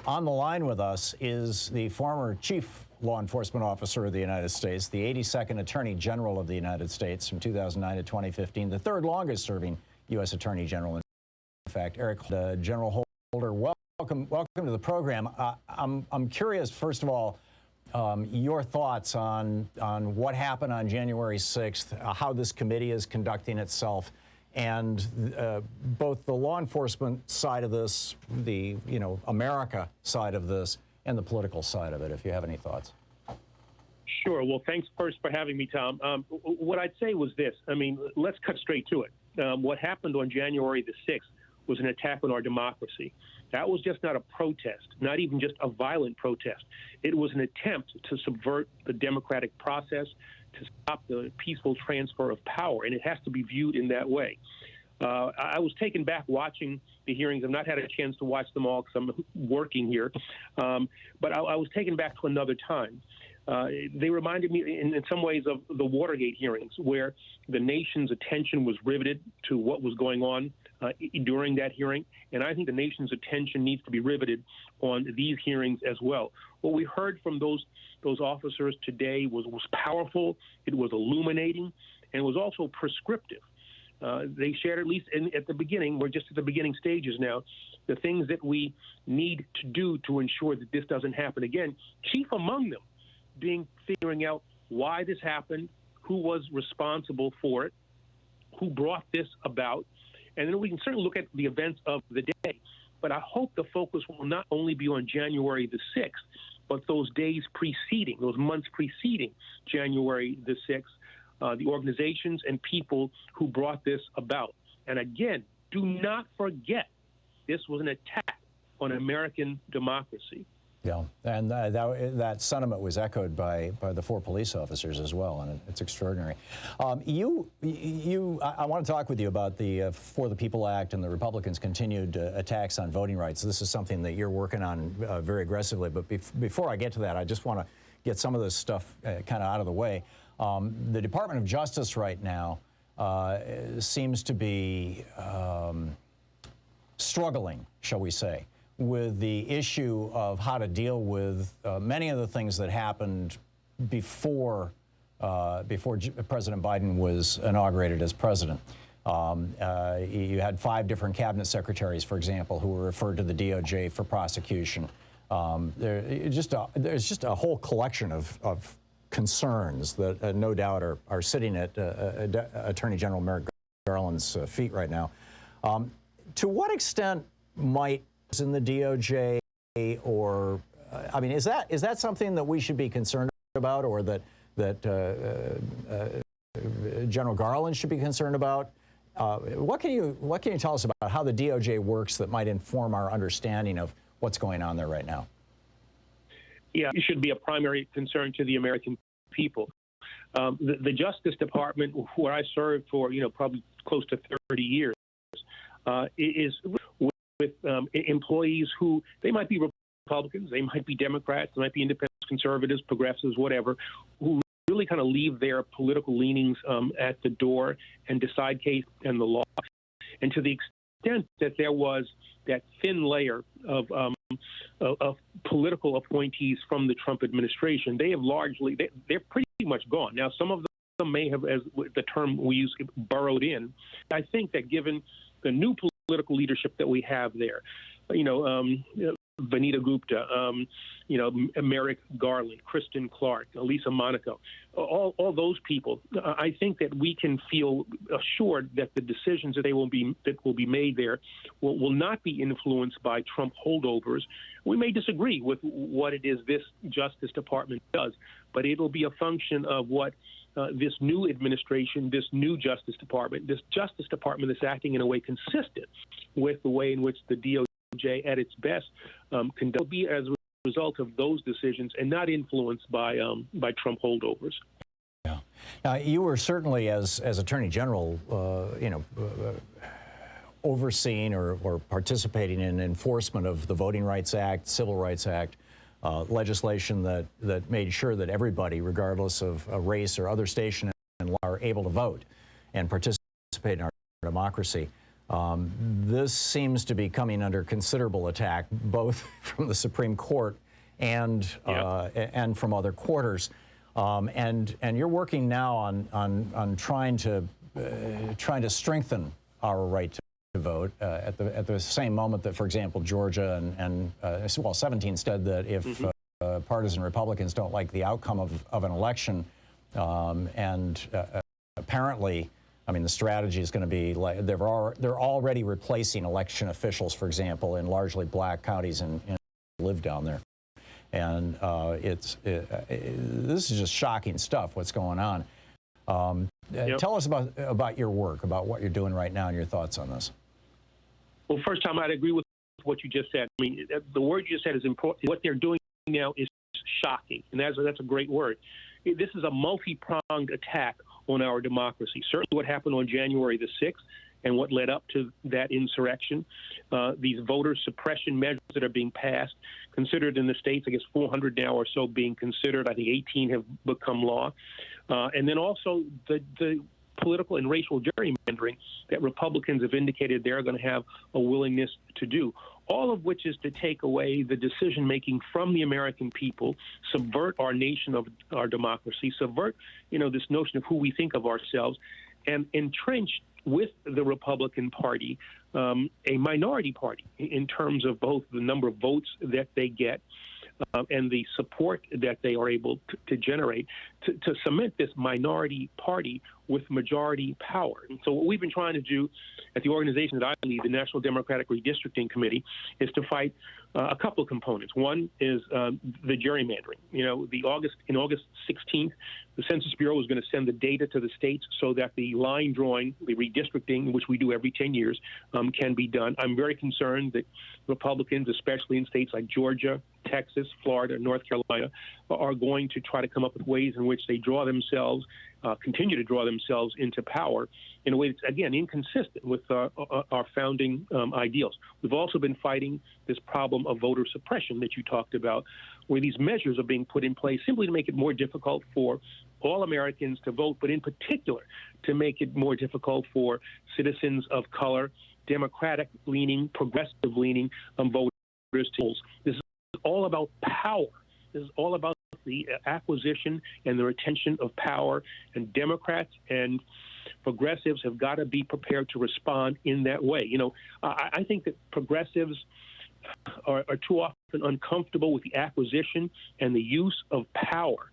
On the line with us is the former chief law enforcement officer of the United States, the 82nd Attorney General of the United States from 2009 to 2015, the third longest serving U.S. Attorney General. In fact, Eric, General Holder, welcome to the program. I'm curious, first of all, your thoughts on what happened on January 6th, how this committee is conducting itself, and both the law enforcement side of this, the America side of this, and the political side of it, if you have any thoughts. Sure. Well, thanks first for having me, Tom. What I'd say was this. I mean, let's cut straight to it. What happened on January the 6th was an attack on our democracy. That was just not a protest, not even just a violent protest. It was an attempt to subvert the democratic process, to stop the peaceful transfer of power, and it has to be viewed in that way. I was taken back watching the hearings. I've not had a chance to watch them all because I'm working here, but I was taken back to another time. They reminded me in some ways of the Watergate hearings, where the nation's attention was riveted to what was going on during that hearing. And I think the nation's attention needs to be riveted on these hearings as well. What we heard from those officers today was powerful, it was illuminating, and it was also prescriptive. They shared, at least at the beginning, we're just at the beginning stages now, the things that we need to do to ensure that this doesn't happen again. Chief among them being figuring out why this happened, who was responsible for it, who brought this about, and then we can certainly look at the events of the day. But I hope the focus will not only be on January the 6th, but those days preceding, those months preceding January the 6th, the organizations and people who brought this about. And again, do not forget, this was an attack on American democracy. Yeah, and that sentiment was echoed by the 4 police officers as well, and it's extraordinary. I want to talk with you about the For the People Act and the Republicans' continued attacks on voting rights. This is something that you're working on very aggressively, but before I get to that, I just want to get some of this stuff kind of out of the way. The Department of Justice right now seems to be struggling, shall we say, with the issue of how to deal with many of the things that happened before President Biden was inaugurated as president. You had 5 different cabinet secretaries, for example, who were referred to the DOJ for prosecution. There's just a whole collection of concerns that no doubt are sitting at Attorney General Merrick Garland's feet right now. To what extent might in the DOJ, or I mean, is that something that we should be concerned about, or that General Garland should be concerned about? What can you tell us about how the DOJ works that might inform our understanding of what's going on there right now? Yeah, it should be a primary concern to the American people. The Justice Department, where I served for probably close to 30 years, is with employees who, they might be Republicans, they might be Democrats, they might be independents, conservatives, progressives, whatever, who really kind of leave their political leanings at the door and decide case and the law. And to the extent that there was that thin layer of political appointees from the Trump administration, they have largely, they're pretty much gone. Now, some of them may have, as the term we use, burrowed in. I think that given the new political leadership that we have there, Vanita Gupta, Merrick Garland, Kristen Clark, Elisa Monaco, all those people, I think that we can feel assured that the decisions that will be made there will not be influenced by Trump holdovers. We may disagree with what it is this Justice Department does, but it'll be a function of what this new administration, this new Justice Department is acting in a way consistent with the way in which the DOJ at its best can be as a result of those decisions and not influenced by Trump holdovers. Yeah. Now, you were certainly, as Attorney General, overseeing or participating in enforcement of the Voting Rights Act, Civil Rights Act, legislation that made sure that everybody, regardless of race or other station in law, are able to vote and participate in our democracy. This seems to be coming under considerable attack, both from the Supreme Court and from other quarters. And you're working now on trying to strengthen our right to vote at the same moment that, for example, Georgia and 17 said that if partisan Republicans don't like the outcome of an election, apparently, I mean, the strategy is going to be like they're already replacing election officials, for example, in largely black counties and live down there. And this is just shocking stuff, what's going on. Tell us about your work, about what you're doing right now and your thoughts on this. Well, first, Tom, I'd agree with what you just said. I mean, the word you just said is important. What they're doing now is shocking, and that's a great word. This is a multi-pronged attack on our democracy. Certainly what happened on January the 6th and what led up to that insurrection, these voter suppression measures that are being passed, considered in the states, I guess 400 now or so being considered. I think 18 have become law. And then also the political and racial gerrymandering that Republicans have indicated they're going to have a willingness to do, all of which is to take away the decision-making from the American people, subvert our nation of our democracy, subvert, this notion of who we think of ourselves, and entrench with the Republican Party a minority party in terms of both the number of votes that they get and the support that they are able to generate to cement this minority party with majority power. And so what we've been trying to do at the organization that I lead, the National Democratic Redistricting Committee, is to fight a couple of components. One is the gerrymandering. In August 16th, the Census Bureau was going to send the data to the states so that the line drawing, the redistricting, which we do every 10 years, can be done. I'm very concerned that Republicans, especially in states like Georgia, Texas, Florida, North Carolina, are going to try to come up with ways in which they continue to draw themselves into power in a way that's, again, inconsistent with our founding ideals. We've also been fighting this problem of voter suppression that you talked about, where these measures are being put in place simply to make it more difficult for all Americans to vote, but in particular to make it more difficult for citizens of color, Democratic-leaning, progressive-leaning voters to polls. This is all about power. This is all about the acquisition and the retention of power, and Democrats and progressives have got to be prepared to respond in that way. I think that progressives are too often uncomfortable with the acquisition and the use of power,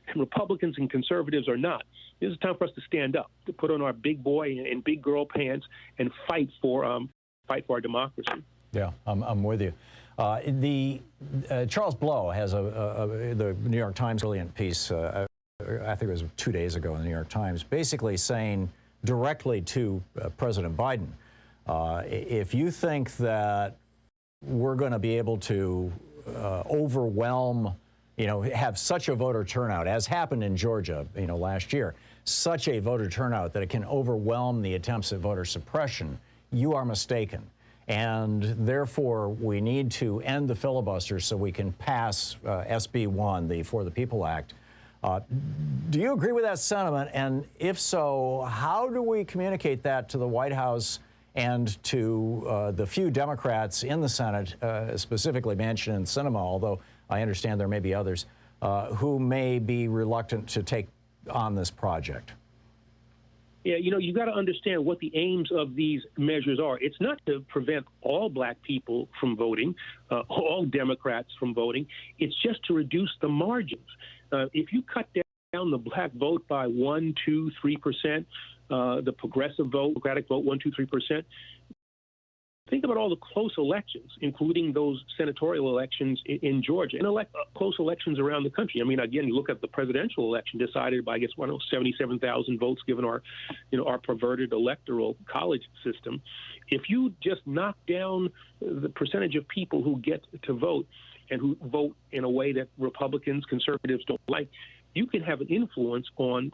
and Republicans and conservatives are not. This is time for us to stand up, to put on our big boy and big girl pants and fight for our democracy. Yeah, I'm with you. Charles Blow has the New York Times brilliant piece, I think it was 2 days ago in the New York Times, basically saying directly to President Biden, if you think that we're going to be able to overwhelm, have such a voter turnout, as happened in Georgia, last year, such a voter turnout that it can overwhelm the attempts at voter suppression, you are mistaken. And therefore, we need to end the filibuster so we can pass SB 1, the For the People Act. Do you agree with that sentiment? And if so, how do we communicate that to the White House and to the few Democrats in the Senate, specifically Manchin and Sinema, although I understand there may be others, who may be reluctant to take on this project? Yeah, you've got to understand what the aims of these measures are. It's not to prevent all black people from voting, all Democrats from voting. It's just to reduce the margins. If you cut down the black vote by 1%, 2%, 3%, the progressive vote, Democratic vote, 1%, 2%, 3%, think about all the close elections, including those senatorial elections in Georgia, and close elections around the country. I mean, again, you look at the presidential election decided by, I guess, 77,000 votes, given our perverted electoral college system. If you just knock down the percentage of people who get to vote and who vote in a way that Republicans, conservatives don't like, you can have an influence on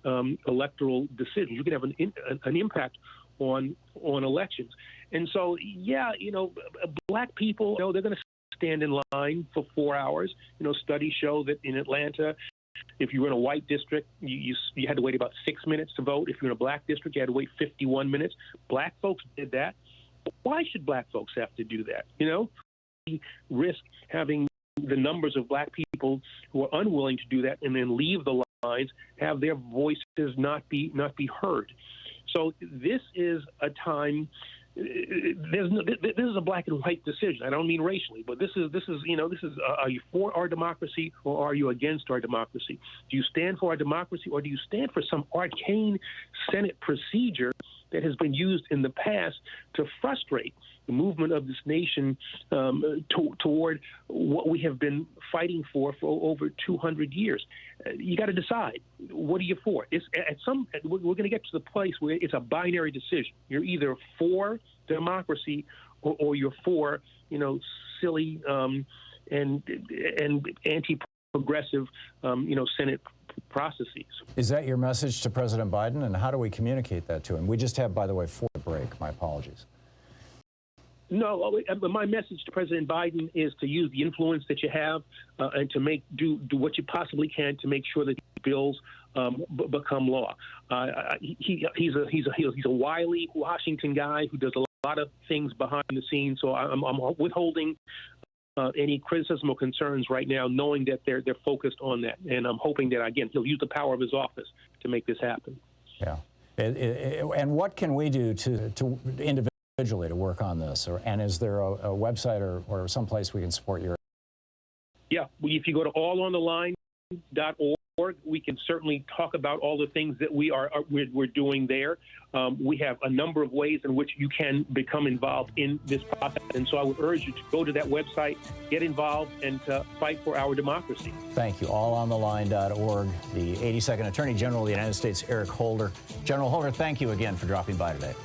electoral decisions. You can have an impact on elections. And so, yeah, black people, they're going to stand in line for 4 hours. Studies show that in Atlanta, if you were in a white district, you had to wait about 6 minutes to vote. If you're in a black district, you had to wait 51 minutes. Black folks did that. Why should black folks have to do that? You know, we risk having the numbers of black people who are unwilling to do that and then leave the lines, have their voices not be heard. So this is a time. This is a black and white decision. I don't mean racially, but this is are you for our democracy or are you against our democracy? Do you stand for our democracy or do you stand for some arcane Senate procedure that has been used in the past to frustrate the movement of this nation toward what we have been fighting for over 200 years? You got to decide. What are you for? We're going to get to the place where it's a binary decision. You're either for democracy or you're for, silly and anti-progressive, Senate processes. Is that your message to President Biden, and how do we communicate that to him? We just have, by the way, 4 break. My apologies. No, my message to President Biden is to use the influence that you have and to do what you possibly can to make sure that these bills become law. He's a wily Washington guy who does a lot of things behind the scenes. So I'm withholding any criticism or concerns right now, knowing that they're focused on that, and I'm hoping that again he'll use the power of his office to make this happen. Yeah, and what can we do to individually to work on this, and is there a website or someplace we can support your? Yeah, if you go to allontheline.org, we can certainly talk about all the things that we're doing there. We have a number of ways in which you can become involved in this process, and so I would urge you to go to that website, get involved, and to fight for our democracy. Thank you. Allontheline.org. The 82nd Attorney General of the United States, Eric Holder. General Holder, thank you again for dropping by today.